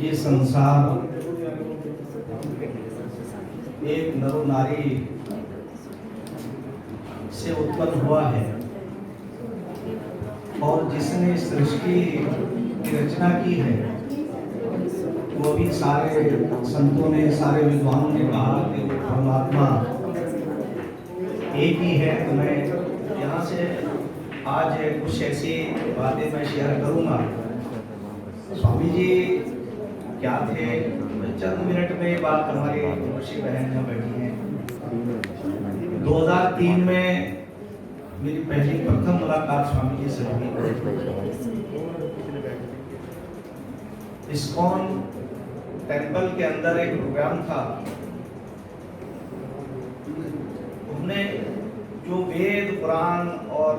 ये संसार एक नरो नारी से उत्पन्न हुआ है और जिसने सृष्टि की रचना की है वो भी सारे संतों ने, सारे विद्वानों ने कहा कि वो परमात्मा एक ही है। तो मैं यहाँ से आज कुछ ऐसी बातें मैं शेयर करूँगा। स्वामी जी क्या थे, चंद मिनट में ये बात हमारी ऋषि बहन यहाँ बैठी हैं। 2003 में मेरी पहली प्रथम मुलाकात स्वामी जी से हुई। इस्कॉन टेम्पल के अंदर एक प्रोग्राम था। हमने जो वेद पुराण और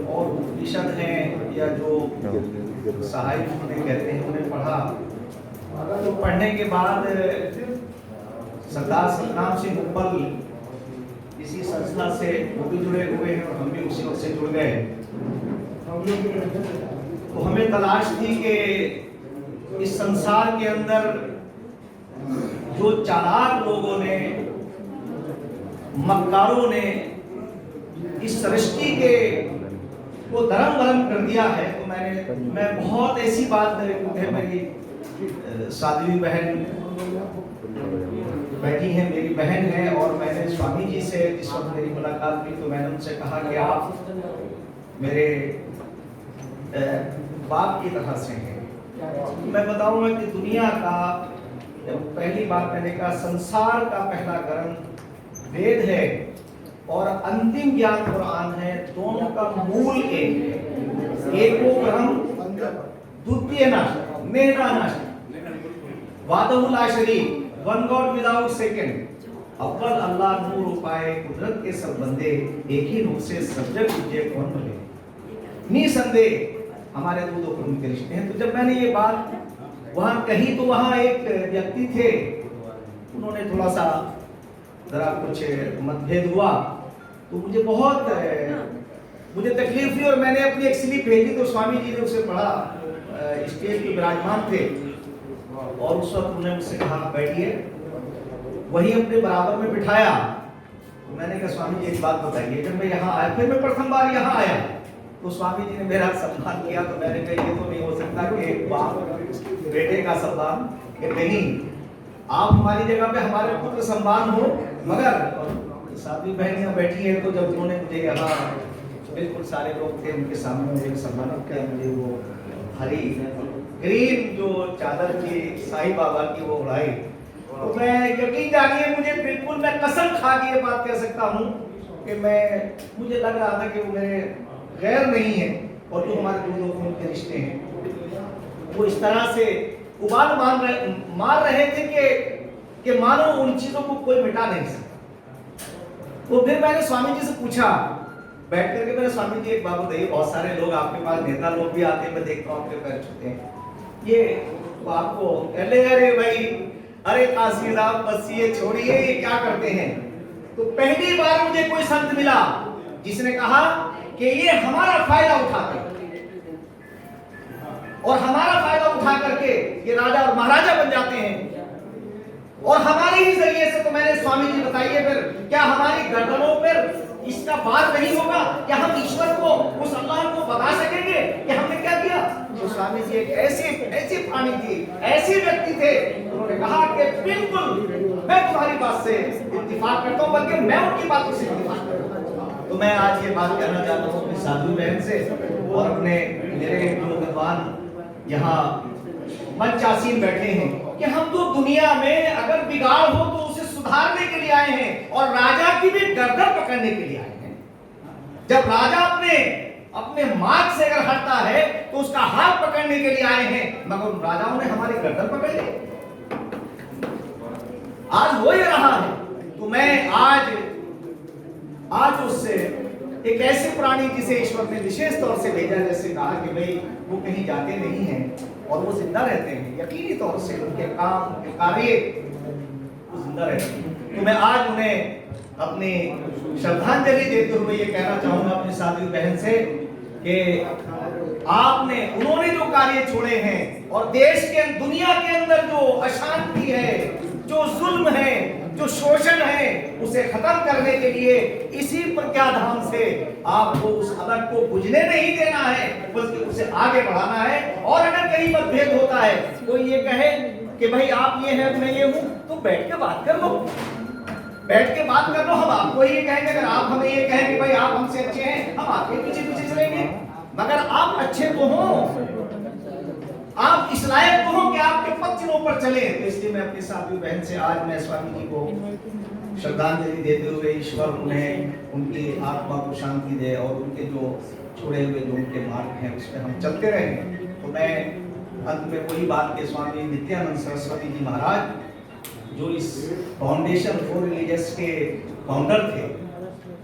उपनिषद हैं या जो साहित्य उन्हें कहते हैं उन्हें पढ़ा। तो पढ़ने के बाद सरदार सतनाम सिंह उपल इसी संस्था से वो भी जुड़े हुए हैं और हम भी उसी वक्त से जुड़ गए। तो हमें तलाश थी कि इस संसार के अंदर जो चालाक लोगों ने, मक्कारों ने इस सृष्टि के को धर्म भरम कर दिया है। तो मैं बहुत ऐसी बात है, मेरी साध्वी बहन बैठी है, मेरी बहन है, और मैंने स्वामी जी से जिस वक्त मेरी मुलाकात हुई तो मैंने उनसे कहा कि आप मेरे बाप की तरह से हैं। मैं बताऊंगा कि दुनिया का पहली बात मैंने कहा, संसार का पहला ग्रंथ वेद है और अंतिम ज्ञान कुरान है। दोनों का मूल एक है। एको ब्रह्म द्वितीय नास्ति, मेरा नास्ति, वादहुला शरीक, वन गॉड विदाउट सेकंड। अव्वल अल्लाह, नूर उपाय, कुदरत के सब बंदे, एक ही रूप से सब जग पूजे कौन भले। निसंदेह हमारे दो खून के रिश्ते हैं। तो जब मैंने ये बात वहां कही तो वहां एक व्यक्ति थे, उन्होंने थोड़ा सा जरा कुछ मतभेद हुआ तो मुझे तकलीफ हुई और मैंने अपनी एक स्लिप भेजी। तो स्वामी जी ने उसे पढ़ा, स्टेज पे विराजमान थे और उस वक्त उन्होंने मुझसे कहा बैठिए, वही अपने बराबर में बिठाया। तो मैंने कहा स्वामी जी एक बात बताइए, जब मैं यहाँ आया, फिर मैं प्रथम बार यहाँ आया तो स्वामी जी ने मेरा सम्मान किया। तो मैंने कहा ये तो नहीं हो सकता कि बाप बेटे का सम्मान, कि नहीं, आप हमारी जगह पे हमारे पुत्र सम्मान हो। मगर साध्वी बहन यहाँ बैठी है, तो जब उन्होंने मुझे यहाँ बिल्कुल सारे लोग थे उनके सामने मुझे सम्मानित किया, मुझे वो हरी ग्रीन जो चादर की साईं बाबा की वो उड़ाई, तो मैं यकीन जानिए मुझे बिल्कुल, मैं कसम खा के ये बात कह सकता हूँ कि मुझे लग रहा था कि वो मेरे गैर नहीं है और जो हमारे दो खून के रिश्ते हैं वो इस तरह से उबाल मार रहे थे कि मानो उन चीजों को कोई मिटा नहीं सकता। तो फिर मैंने स्वामी जी से पूछा बैठ करके, मेरे स्वामी जी एक बात बताइए, बहुत सारे लोग आपके पास, नेता लोग भी आते हैं, मैं देखता हूँ आपके पैर छूते हैं, ये तो आपको अरे भाई, अरे काशी राम बस ये छोड़िए, ये क्या करते हैं। तो पहली बार मुझे कोई संत मिला जिसने कहा कि ये हमारा फायदा उठाकर और हमारा फायदा उठा करके ये राजा और महाराजा बन जाते हैं और हमारे ही जरिए से। तो मैंने स्वामी जी बताइए फिर क्या हमारी गर्दनों पर इसका बात नहीं होगा? क्या हम ईश्वर को, उस अल्लाह को बता सकेंगे कि हमने क्या किया? तो स्वामी जी एक ऐसी प्राणी थी, ऐसे व्यक्ति थे, उन्होंने कहा कि बिल्कुल मैं तुम्हारी बात से इत्तेफाक करता हूं, बल्कि मैं उनकी बातों से इत्तेफाक करता हूं। तो मैं आज ये बात कहना चाहता हूँ अपनी साधु बहन से और अपने मेरे जो विद्वान यहाँ मंचासीन बैठे हैं कि हम तो दुनिया में अगर बिगाड़ हो तो उसे सुधारने के लिए आए हैं और राजा की भी गर्दन पकड़ने के लिए आए हैं। जब राजा अपने मार्ग से अगर हटता है तो उसका हाथ पकड़ने के लिए आए हैं, मगर राजाओं ने हमारी गर्दन पकड़ ली। आज हो ही रहा है। तो मैं आज उससे एक ऐसे प्राणी जिसे ईश्वर ने विशेष तौर से भेजा, जैसे कहा कि भाई वो कहीं जाते नहीं हैं और वो जिंदा रहते हैं, यकीनी तौर से उनके काम, उनके कार्य वो जिंदा रहते हैं। तो मैं आज उन्हें अपनी श्रद्धांजलि देते हुए ये कहना चाहूंगा अपनी साध्वी बहन से कि आपने उन्होंने जो कार्य छोड़े हैं और देश के दुनिया के अंदर जो अशांति है, जो जुल्म है, जो शोषण है, उसे खत्म करने के लिए इसी प्रज्ञाधाम से आपको उस अलग को बुझने नहीं देना है, बल्कि उसे आगे बढ़ाना है। और अगर कहीं मतभेद होता है, कोई ये कहे कि भाई आप ये हैं मैं ये हूं, तो बैठ के बात कर लो, बैठ के बात कर लो। हम आपको ये कहेंगे, अगर आप हमें ये कहें कि भाई आप हमसे अच्छे हैं, हम आपके पीछे पीछे चलेंगे। मगर आप अच्छे तो हो, आप इस लायक तो हो कि आपके पत्तियों पर चले। तो इसलिए मैं अपने साथी बहन से आज मैं स्वामी जी को श्रद्धांजलि देते हुए ईश्वर उन्हें उनकी आत्मा को शांति दे और उनके जो छोड़े हुए जो उनके मार्ग हैं उस पर हम चलते रहें। तो मैं अंत में वही बात के स्वामी नित्यानंद सरस्वती जी महाराज जो इस फाउंडेशन फॉर रिलीजियस के फाउंडर थे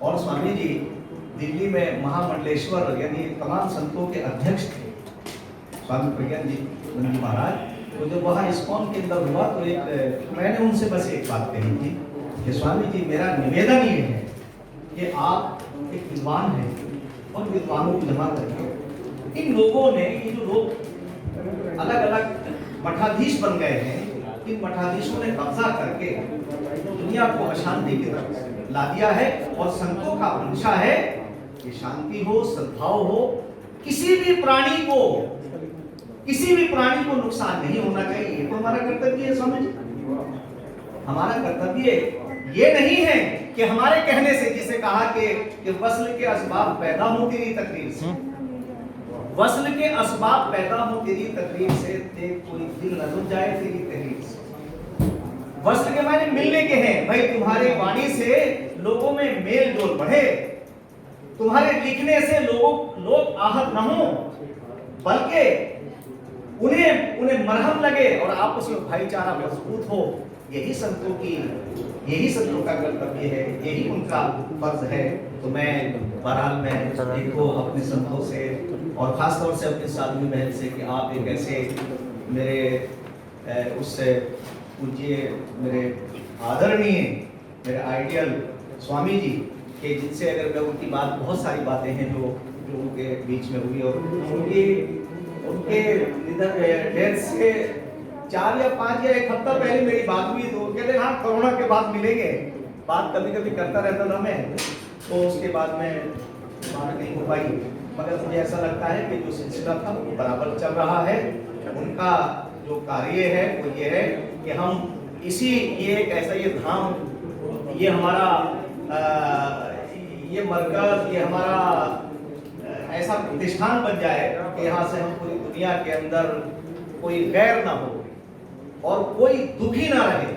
और स्वामी जी दिल्ली में महामंडलेश्वर यानी तमाम संतों के अध्यक्ष थे, स्वामी प्रज्ञान जी महाराज। तो जब वहाँ इस्कॉन के अंदर हुआ तो एक मैंने उनसे बस एक बात कही थी कि स्वामी जी मेरा निवेदन ये है कि आप एक विद्वान हैं और विद्वानों को जमा करके इन लोगों ने ये जो लोग अलग अलग मठाधीश बन गए हैं, इन मठाधीशों ने कब्जा करके दुनिया को अशांति की तरफ ला दिया है। और संतों का मंशा है कि शांति हो, सद्भाव हो, किसी भी प्राणी को नुकसान नहीं होना चाहिए। तो हमारा कर्तव्य है स्वामी जी, हमारा कर्तव्य ये नहीं है कि हमारे कहने से, जिसे कहा कि वस्ल के असबाब पैदा हो तेरी तकदीर से, वस्ल के असबाब पैदा हो तेरी तकदीर से, देख कोई दिल न रुक जाए तेरी तकदीर से। वस्ल के माने मिलने के हैं, भाई तुम्हारे वाणी से लोगों में मेल जोल बढ़े, तुम्हारे लिखने से लोग आहत न हो, बल्कि उन्हें मरहम लगे और आपस में भाईचारा मजबूत हो। यही संतों का कर्तव्य है, यही उनका फर्ज है। तो मैं बहरहाल मैं देखो अपने संतों से और खास तौर से अपने साधवी बहन से कि आप एक ऐसे मेरे उससे पूज्य, मेरे आदरणीय, मेरे आइडियल स्वामी जी के, जिनसे अगर मैं उनकी बात, बहुत सारी बातें हैं जो उनके बीच में हुई और उनके डेथ से 4 या 5 या 1 हफ्ता पहले मेरी बात हुई। तो कहते हाँ कोरोना के बाद मिलेंगे, बात कभी कभी करता रहता था मैं, तो उसके बाद में बात नहीं हो पाई। मगर मुझे ऐसा लगता है कि जो सिलसिला था वो बराबर चल रहा है। उनका जो कार्य है वो ये है कि हम ये एक ऐसा ये धाम, ये हमारा ये मरकज, ये हमारा ऐसा प्रतिष्ठान बन जाए कि यहाँ से हम पूरी दुनिया के अंदर कोई गैर ना हो और कोई दुखी ना रहे,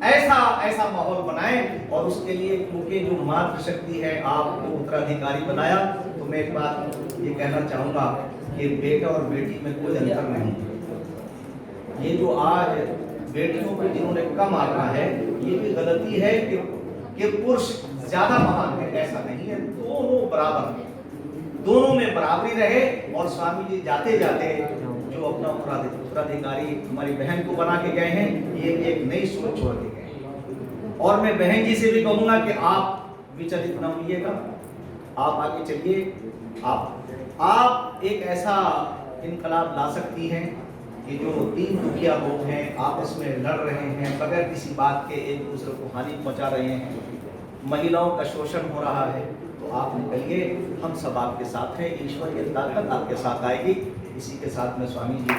ऐसा माहौल बनाए। और उसके लिए क्योंकि जो मातृ शक्ति है आपको उत्तराधिकारी बनाया, तो मैं एक बात ये कहना चाहूँगा कि बेटा और बेटी में कोई अंतर नहीं है। ये जो आज बेटियों को जिन्होंने कम आंका है, ये भी गलती है कि पुरुष ज्यादा महान है, ऐसा नहीं है। दोनों बराबर हैं, दोनों में बराबरी रहे। और स्वामी जी जाते जाते जो अपना उत्तराधिकारी हमारी बहन को बना के गए हैं, ये भी एक नई सोच छोड़ के गए। और मैं बहन जी से भी कहूँगा कि आप विचलित न होइएगा, आप आगे चलिए। आप एक ऐसा इनकलाब ला सकती हैं कि जो 3 दुखिया लोग हैं आपस में लड़ रहे हैं, बगैर किसी बात के एक दूसरे को हानि पहुंचा रहे हैं, महिलाओं का शोषण हो रहा है, तो आप निकलिए, हम सब आपके साथ हैं, ईश्वर की ताकत आपके साथ आएगी। इसी के साथ में स्वामी जी